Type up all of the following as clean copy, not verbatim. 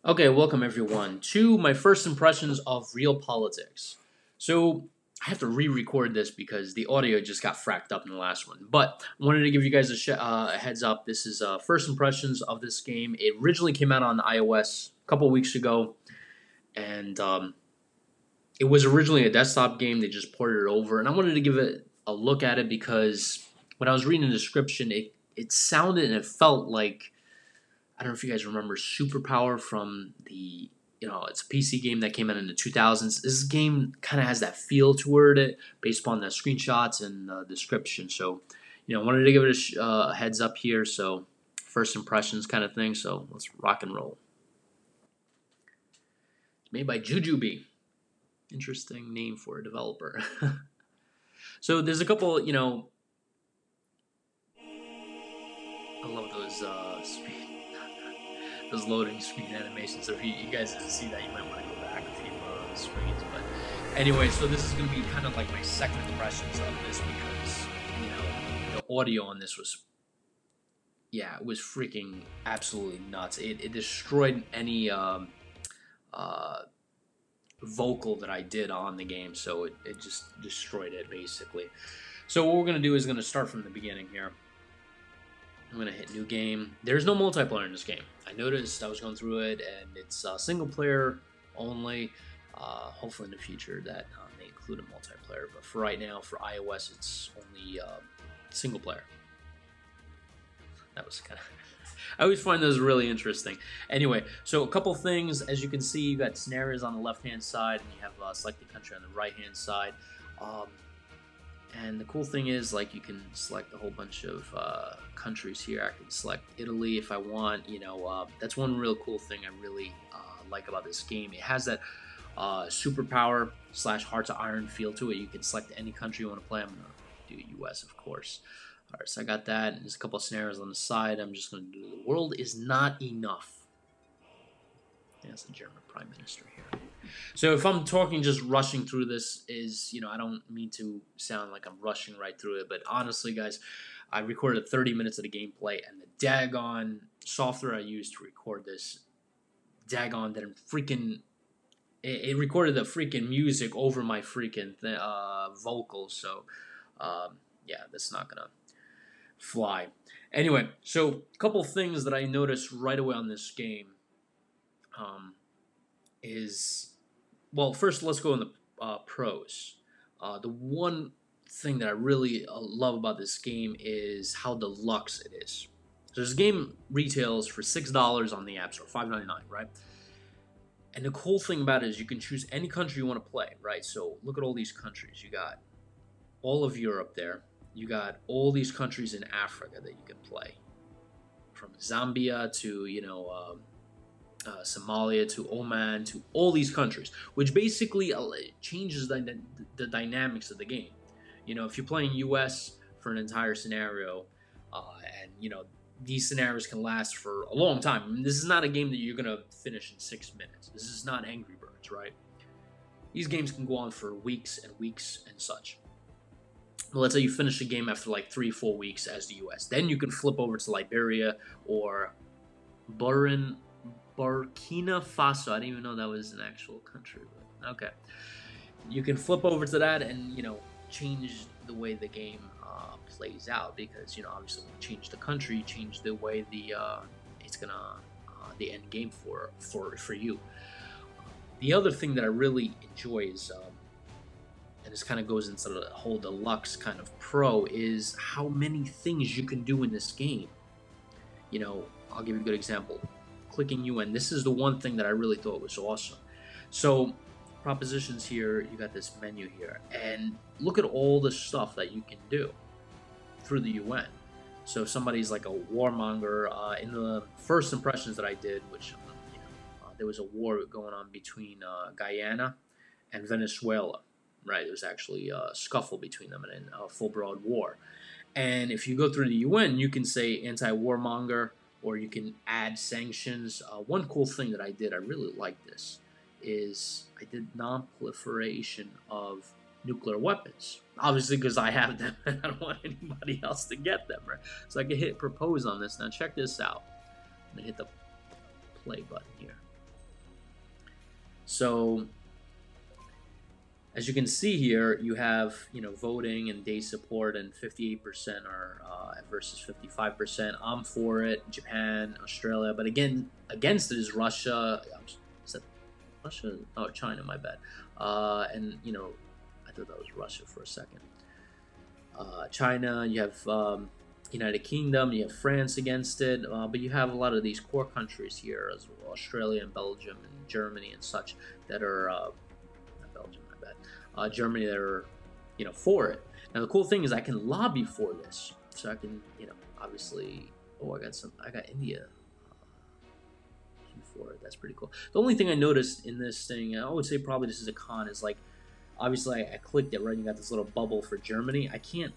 Okay, welcome everyone to my first impressions of Realpolitiks. So I have to re-record this because the audio just got fracked up in the last one. But I wanted to give you guys a heads up. This is first impressions of this game. It originally came out on iOS a couple weeks ago, and it was originally a desktop game. They just ported it over, and I wanted to give it a look at it because when I was reading the description, it sounded and it felt like I don't know if you guys remember Superpower from it's a PC game that came out in the 2000s. This game kind of has that feel toward it based upon the screenshots and the description. So, I wanted to give it a heads up here. So, first impressions kind of thing. So, let's rock and roll. It's made by Jujubee. Interesting name for a developer. So, there's a couple, I love those loading screen animations. So if you guys didn't see that, you might want to go back a few screens. But anyway, so this is going to be kind of like my second impressions of this because the audio on this was it was freaking absolutely nuts. It destroyed any vocal that I did on the game, so it just destroyed it basically. So what we're going to do is going to start from the beginning here. I'm going to hit new game. There's no multiplayer in this game. I noticed I was going through it, and it's single player only. Hopefully in the future that may include a multiplayer. But for right now, for iOS, it's only single player. That was kind of... I always find those really interesting. Anyway, so a couple things. As you can see, you got scenarios on the left-hand side, and you have select the country on the right-hand side. And the cool thing is, like, you can select a whole bunch of countries here. I can select Italy if I want. That's one real cool thing I really like about this game. It has that superpower / heart to iron feel to it. You can select any country you want to play. I'm going to do US, of course. All right, so I got that. And there's a couple of scenarios on the side. I'm just going to do the world is not enough. That's the German Prime Minister here. So if I'm talking just rushing through this I don't mean to sound like I'm rushing right through it, but honestly, guys, I recorded 30 minutes of the gameplay, and the daggone software I used to record this, daggone didn't freaking... It recorded the freaking music over my freaking vocals, so that's not gonna fly. Anyway, so a couple things that I noticed right away on this game is, well, first let's go in the pros. The one thing that I really love about this game is how deluxe it is. So this game retails for $6 on the App Store, $5.99, right? And the cool thing about it is you can choose any country you want to play, right? So look at all these countries. You got all of Europe there. You got all these countries in Africa that you can play, from Zambia to Somalia to Oman to all these countries, which basically changes the dynamics of the game. If you're playing US for an entire scenario, and these scenarios can last for a long time. I mean, this is not a game that you're gonna finish in 6 minutes. This is not Angry Birds, right? These games can go on for weeks and weeks and such. Well, let's say you finish a game after like 3-4 weeks as the US. Then you can flip over to Liberia or Burkina Faso. I didn't even know that was an actual country. But okay. You can flip over to that and, change the way the game plays out, because, obviously when you change the country, you change the way it's gonna the end game for you. The other thing that I really enjoy is, and this kind of goes into the whole deluxe kind of pro, is how many things you can do in this game. I'll give you a good example. Clicking UN. This is the one thing that I really thought was awesome. So propositions here, you got this menu here, and look at all the stuff that you can do through the UN. So if somebody's like a warmonger, in the first impressions that I did, which there was a war going on between Guyana and Venezuela, right? There was actually a scuffle between them and a full-blown war. And if you go through the UN, you can say anti-warmonger, or you can add sanctions. One cool thing that I did, I really like this, is I did non-proliferation of nuclear weapons. Obviously, because I have them and I don't want anybody else to get them, right? So I can hit propose on this. Now check this out. I'm going to hit the play button here. So as you can see here, you have, you know, voting and day support, and 58% are versus 55%. I'm for it. Japan, Australia, but again, against it is Russia. Is that Russia? Oh, China. My bad. And you know, I thought that was Russia for a second. China. You have United Kingdom. You have France against it, but you have a lot of these core countries here, as well, Australia and Belgium and Germany and such, that are not Belgium. My bad. Germany that are, you know, for it. Now the cool thing is I can lobby for this, so I can, you know, obviously. Oh, I got India for it. That's pretty cool. The only thing I noticed in this thing, I would say probably this is a con, is like, obviously I clicked it right and you got this little bubble for Germany. I can't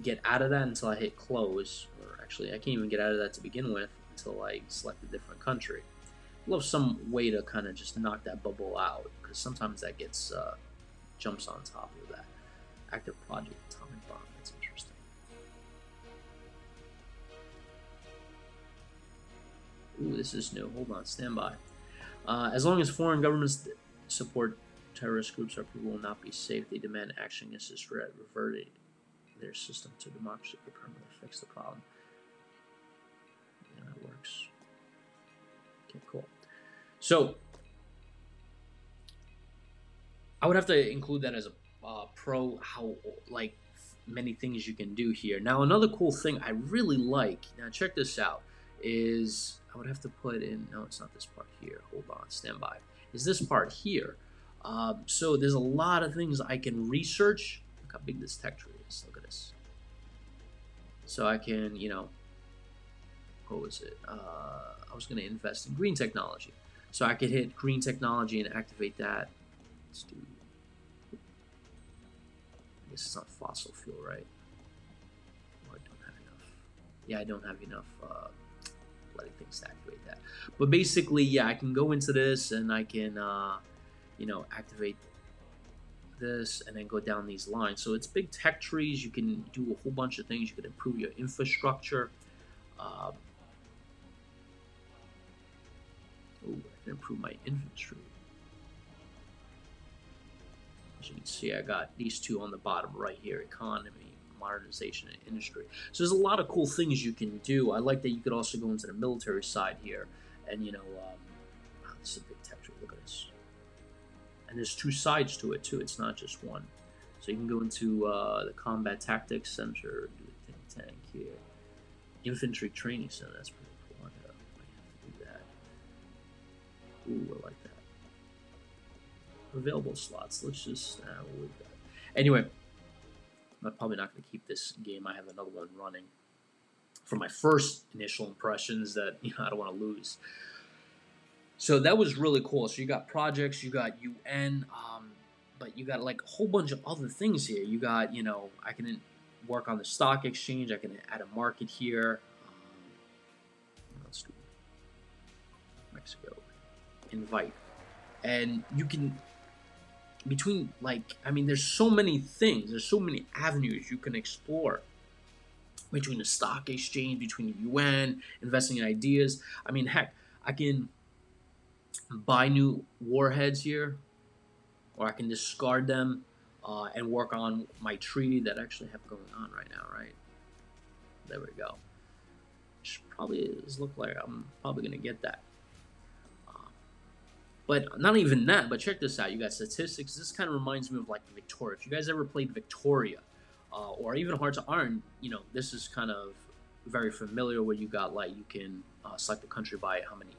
get out of that until I hit close, or actually I can't even get out of that to begin with until I select a different country. I'd love some way to kind of just knock that bubble out, because sometimes that gets jumps on top of that. Active project atomic bomb. That's interesting. Ooh, this is new. Hold on, stand by. As long as foreign governments support terrorist groups, our people will not be safe. They demand action against this threat, reverting their system to democracy to permanently fix the problem. Yeah, that works. Okay, cool. So I would have to include that as a pro, how like many things you can do here. Now another cool thing I really like, now check this out, is I would have to put in, no, it's not this part here, hold on, stand by, is this part here. So there's a lot of things I can research. Look how big this tech tree is, look at this. So I can, you know, what was it, I was going to invest in green technology, so I could hit green technology and activate that. Let's do, I guess it's not fossil fuel, right? Oh, I don't have enough. Yeah, I don't have enough letting things to activate that. But basically, yeah, I can go into this and I can, you know, activate this and then go down these lines. So it's big tech trees. You can do a whole bunch of things. You can improve your infrastructure. Oh, I can improve my inventory. As you can see, I got these two on the bottom right here: economy, modernization, and industry. So there's a lot of cool things you can do. I like that you could also go into the military side here, and you know, wow, this is a big tech tree. Look at this. And there's two sides to it too. It's not just one. So you can go into the combat tactics center, do a think tank here, infantry training center. That's pretty cool. I have to do that. Ooh, I like that. Available slots. Let's just we'll leave that. Anyway, I'm probably not going to keep this game. I have another one running for my first initial impressions that, you know, I don't want to lose. So that was really cool. So you got projects, you got UN, but you got like a whole bunch of other things here. You got, you know, I can work on the stock exchange. I can add a market here. Let's do Mexico. Invite. And you can, between, like, I mean, there's so many things. There's so many avenues you can explore. Between the stock exchange, between the UN, investing in ideas. I mean, heck, I can buy new warheads here, or I can discard them and work on my treaty that I actually have going on right now, right? There we go. Which probably does look like I'm probably going to get that. But not even that, but check this out. You got statistics. This kind of reminds me of like Victoria. If you guys ever played Victoria or even Hearts of Iron, you know, this is kind of very familiar where you got like, you can select the country by how many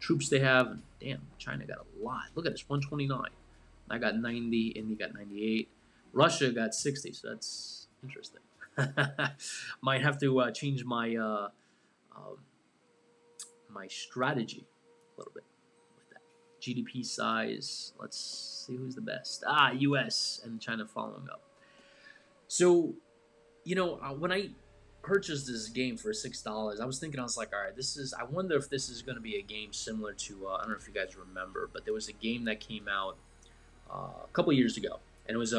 troops they have. And damn, China got a lot. Look at this, 129. I got 90, India got 98. Russia got 60, so that's interesting. Might have to change my my strategy a little bit. GDP size, let's see who's the best. US and China following up. So, you know, when I purchased this game for $6, I was thinking, I was like, all right, this is, I wonder if this is going to be a game similar to, I don't know if you guys remember, but there was a game that came out a couple years ago, and it was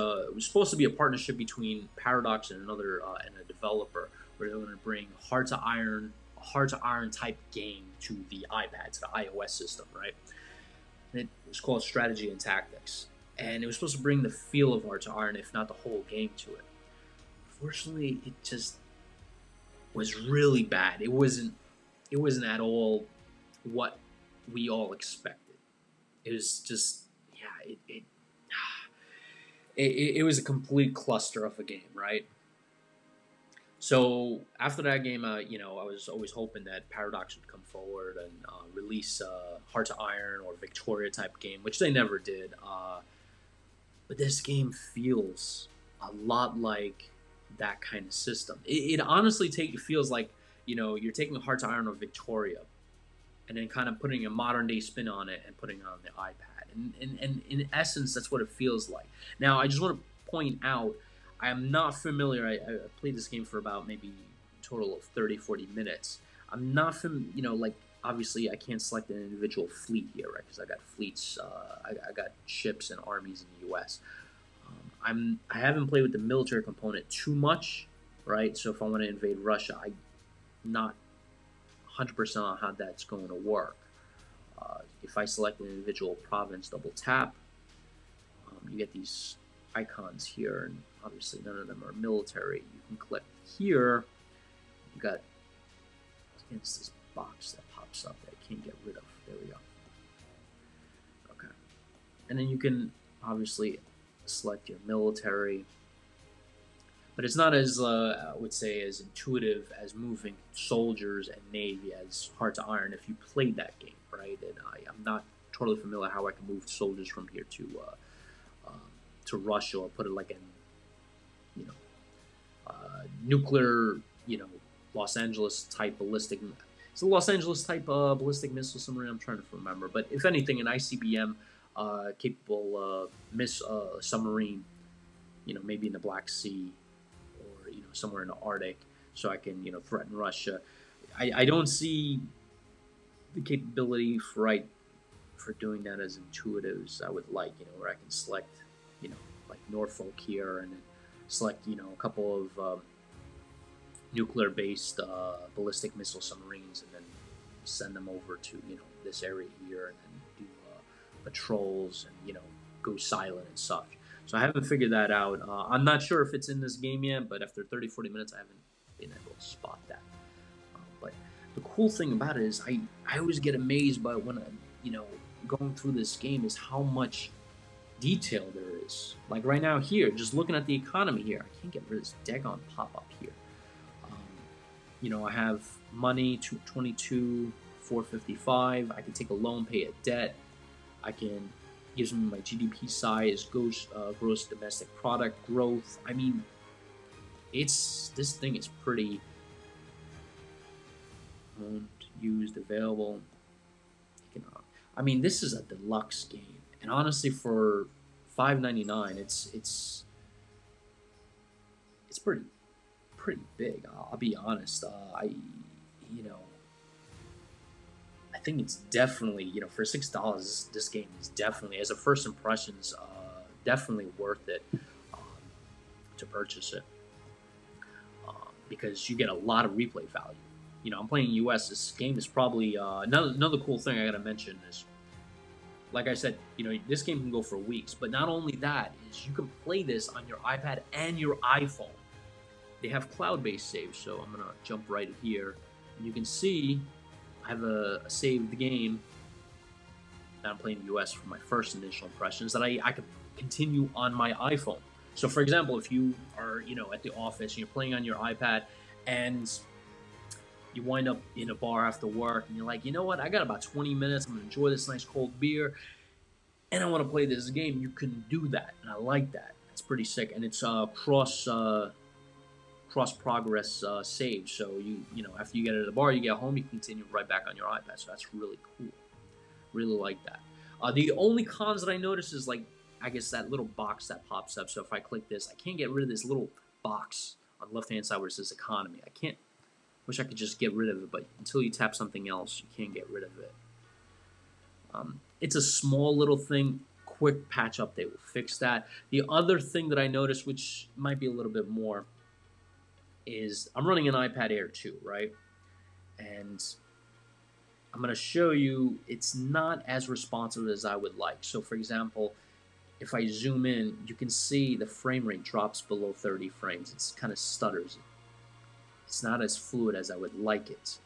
supposed to be a partnership between Paradox and another and a developer, where they were going to bring Hearts of Iron type game to the iPad, to the iOS system, right? It was called Strategy and Tactics, and it was supposed to bring the feel of Hearts of Iron, if not the whole game, to it. Unfortunately, it just was really bad. It wasn't. It wasn't at all what we all expected. It was just, yeah. It was a complete cluster of a game, right? So after that game, I was always hoping that Paradox would come forward and release Hearts of Iron or Victoria type game, which they never did. But this game feels a lot like that kind of system. It honestly feels like you're taking Hearts of Iron or Victoria, and then kind of putting a modern day spin on it and putting it on the iPad. And in essence, that's what it feels like. Now, I just want to point out, I am not familiar. I played this game for about maybe a total of 30, 40 minutes. I'm not familiar, like, obviously I can't select an individual fleet here, right? Because I got fleets, I got ships and armies in the U.S. I haven't played with the military component too much, right? So if I want to invade Russia, I'm not 100% on how that's going to work. If I select an individual province, double tap, you get these icons here, and obviously none of them are military. You can click here. You got against this box that pops up that I can't get rid of. There we go. Okay, and then you can obviously select your military, but it's not as I would say as intuitive as moving soldiers and navy as Hearts of Iron if you played that game, right? And I'm not totally familiar how I can move soldiers from here to Russia, or put it like in nuclear, Los Angeles type ballistic. It's a Los Angeles type ballistic missile submarine. I'm trying to remember, but if anything, an ICBM capable submarine, maybe in the Black Sea, or somewhere in the Arctic, so I can threaten Russia. I don't see the capability for doing that as intuitive as I would like. Where I can select like Norfolk here, and then select a couple of nuclear-based ballistic missile submarines, and then send them over to this area here, and then do patrols and go silent and such. So I haven't figured that out. I'm not sure if it's in this game yet, but after 30-40 minutes, I haven't been able to spot that. But the cool thing about it is I always get amazed by when I'm going through this game is how much detail there is. Like right now here, just looking at the economy here, I can't get rid of this daggone pop-up here. I have money, 222, 455. I can take a loan, pay a debt. I can, gives me my GDP size, gross domestic product growth. I mean, this thing is pretty owned, used, available. I mean, this is a deluxe game, and honestly, for $5.99, it's pretty big. I'll be honest. I think it's definitely for $6. This game is definitely, as a first impressions, definitely worth it to purchase it, because you get a lot of replay value. I'm playing US. This game is probably another cool thing I gotta mention is, like I said, this game can go for weeks. But not only that, is you can play this on your iPad and your iPhone. They have cloud-based saves, so I'm gonna jump right here, and you can see I have a saved game that I'm playing US for my first initial impressions that I could continue on my iPhone. So, for example, if you are at the office and you're playing on your iPad, and you wind up in a bar after work, and you're like, you know what? I got about 20 minutes. I'm gonna enjoy this nice cold beer, and I want to play this game. You can do that, and I like that. It's pretty sick, and it's cross progress save. So after you get out of the bar, you get home, you continue right back on your iPad. So that's really cool. Really like that. The only cons that I notice is, like, I guess that little box that pops up. So if I click this, I can't get rid of this little box on the left-hand side where it says economy. I can't. Wish I could just get rid of it, but until you tap something else, you can't get rid of it. It's a small little thing. Quick patch update will fix that. The other thing that I noticed, which might be a little bit more, is I'm running an iPad Air 2, right? And I'm going to show you it's not as responsive as I would like. So for example, if I zoom in, you can see the frame rate drops below 30 frames. It's kind of stutters. It's not as fluid as I would like it.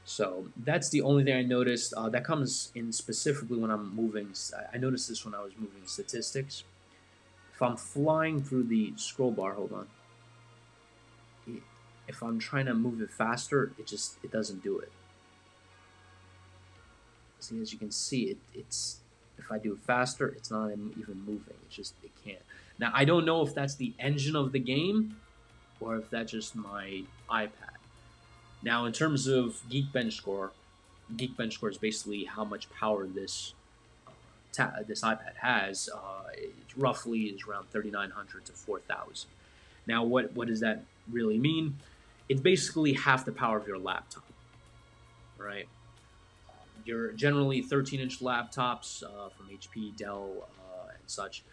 So that's the only thing I noticed. That comes in specifically when I'm moving. I noticed this when I was moving statistics. If I'm flying through the scroll bar, hold on. If I'm trying to move it faster, it doesn't do it. See, as you can see, it's if I do it faster, it's not even moving. It can't. Now I don't know if that's the engine of the game or if that's just my iPad. Now, in terms of Geekbench score is basically how much power this iPad has. It roughly is around 3,900 to 4,000. Now, what does that really mean? It's basically half the power of your laptop, right? Your generally 13-inch laptops from HP, Dell, and such,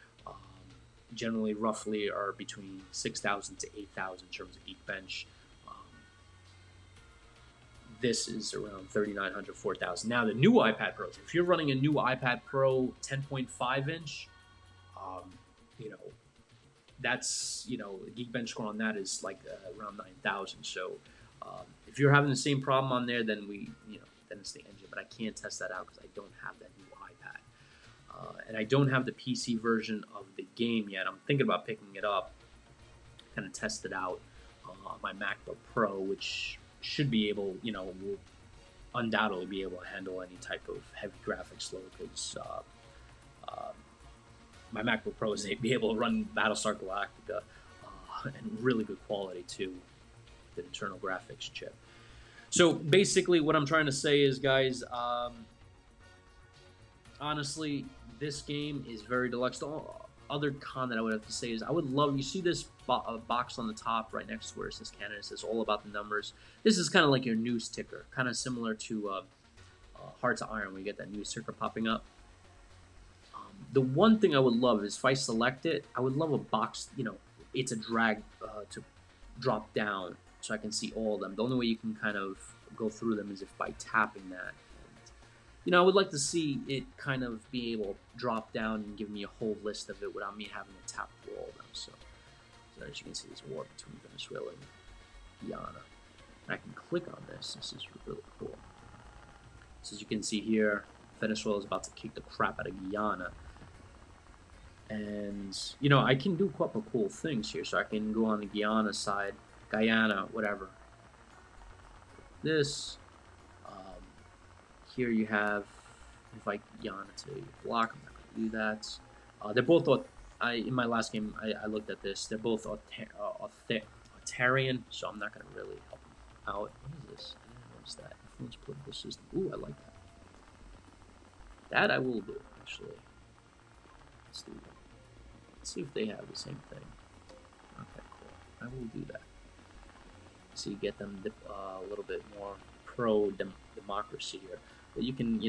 generally roughly are between 6,000 to 8,000 in terms of Geekbench. This is around 3,900, 4,000. Now, the new iPad Pros, if you're running a new iPad Pro 10.5 inch, that's, the Geekbench score on that is like around 9,000. So if you're having the same problem on there, then then it's the engine. But I can't test that out because I don't have that new iPad. And I don't have the PC version of the game yet. I'm thinking about picking it up, kind of test it out on my MacBook Pro, which should be able, will undoubtedly be able to handle any type of heavy graphics load because my MacBook Pro is be able to run Battlestar Galactica and really good quality too, the internal graphics chip. So basically what I'm trying to say is, guys, honestly, this game is very deluxe. The other con that I would have to say is I would love, you see this box on the top right next to where it says Canada, it says all about the numbers. This is kind of like your news ticker, kind of similar to Hearts of Iron, where you get that news ticker popping up. The one thing I would love is if I select it, I would love a box, it's a drag to drop down so I can see all of them. The only way you can kind of go through them is if by tapping that. I would like to see it kind of be able to drop down and give me a whole list of it without me having to tap through all of them. So as you can see, there's a war between Venezuela and Guyana. And I can click on this. This is really cool. So as you can see here, Venezuela is about to kick the crap out of Guyana. And, I can do a couple of cool things here. So I can go on the Guyana side, whatever. This. Here you have invite Guyana to block. I'm not going to do that. They're both, in my last game, I looked at this. They're both authoritarian, so I'm not going to really help them out. What is this? I didn't notice that. Influence political system. Ooh, I like that. That I will do, actually. Let's do that. Let's see if they have the same thing. Okay, cool. I will do that. So you get them a little bit more pro-democracy here. But you can,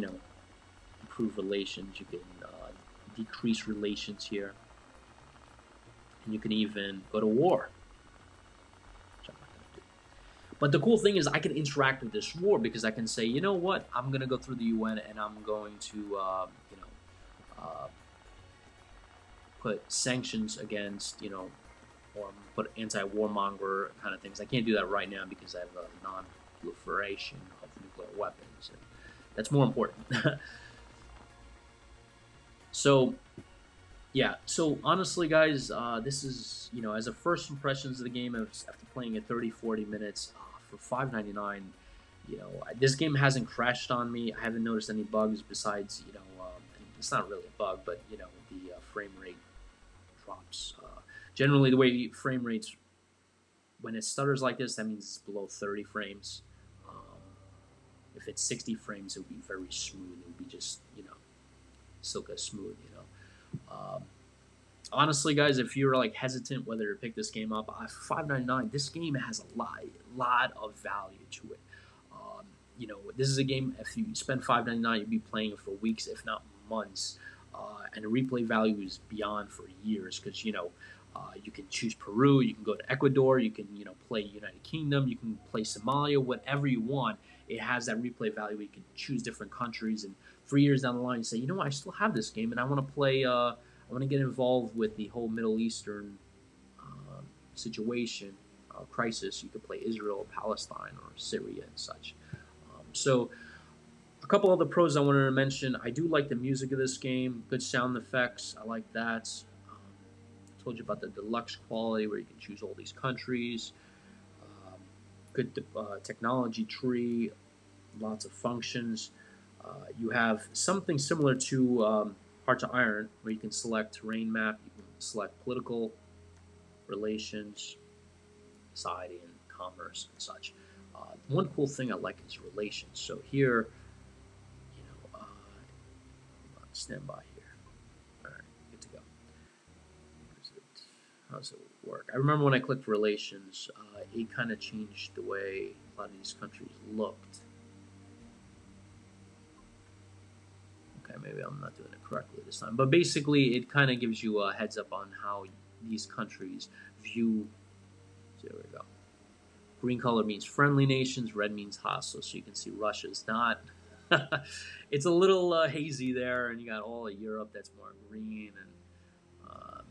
improve relations. You can decrease relations here. And you can even go to war. Which I'm not going to do. But the cool thing is I can interact with this war because I can say, you know what? I'm going to go through the UN and I'm going to, put sanctions against, or put anti-warmonger kind of things. I can't do that right now because I have a non-proliferation of nuclear weapons. And that's more important. So, yeah. So, honestly, guys, this is, as a first impressions of the game, after playing it 30, 40 minutes for $5.99, this game hasn't crashed on me. I haven't noticed any bugs besides, it's not really a bug, but, the frame rate drops. Generally, the way frame rates, when it stutters like this, that means it's below 30 frames. If it's 60 frames, it would be very smooth. It would be just, silka smooth, Honestly, guys, if you're like hesitant whether to pick this game up, $5.99, this game has a lot of value to it. This is a game, if you spend $5.99, you'd be playing it for weeks, if not months. And the replay value is beyond for years because, you can choose Peru, you can go to Ecuador, you can, play United Kingdom, you can play Somalia, whatever you want. it has that replay value where you can choose different countries, and 3 years down the line, you say, you know what, I still have this game, and I want to play. I want to get involved with the whole Middle Eastern situation, crisis. You could play Israel, Palestine, or Syria, and such. So a couple other pros I wanted to mention. I do like the music of this game. Good sound effects. I like that. I told you about the deluxe quality where you can choose all these countries. Um, good technology tree. Lots of functions. You have something similar to Hearts of Iron, where you can select terrain map. You can select political relations, society, and commerce and such. One cool thing I like is relations. So here, stand by here. All right, good to go. How does it work? I remember when I clicked relations, it kind of changed the way a lot of these countries looked. Okay, maybe I'm not doing it correctly this time, but basically, it kind of gives you a heads up on how these countries view. So there we go. Green color means friendly nations. Red means hostile. So you can see Russia's not. It's a little hazy there, and you got all of Europe that's more green, and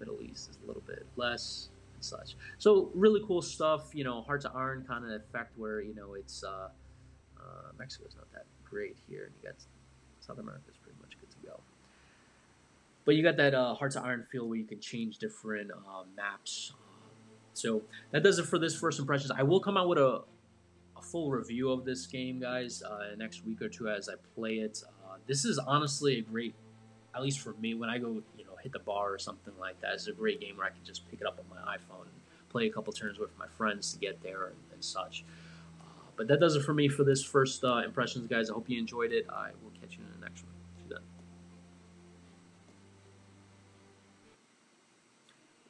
Middle East is a little bit less and such. So really cool stuff. Hearts of Iron kind of effect where it's Mexico's not that great here, and you got South America's pretty much good to go. But you got that Hearts of Iron feel where you can change different maps. So that does it for this first impressions. I will come out with a full review of this game, guys, next week or two as I play it. This is honestly a great, at least for me, when I go, hit the bar or something like that. It's a great game where I can just pick it up on my iPhone and play a couple turns with my friends to get there and such. But that does it for me for this first impressions, guys. I hope you enjoyed it. I will catch you in the next one. See you then.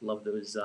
Love those.